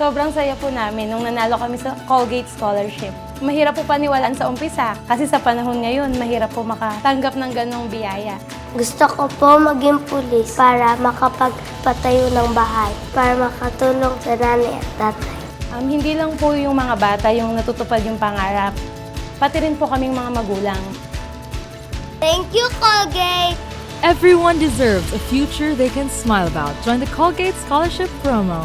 Sobrang saya po namin nung nanalo kami sa Colgate Scholarship. Mahirap po paniwalaan sa umpisa kasi sa panahon ngayon, mahirap po makatanggap ng ganong biyaya. Gusto ko po maging pulis para makapagpatayo ng bahay, para makatulong sa nanay at tatay. Hindi lang po yung mga bata yung natutupad yung pangarap, pati rin po kaming mga magulang. Thank you, Colgate! Everyone deserves a future they can smile about. Join the Colgate Scholarship promo.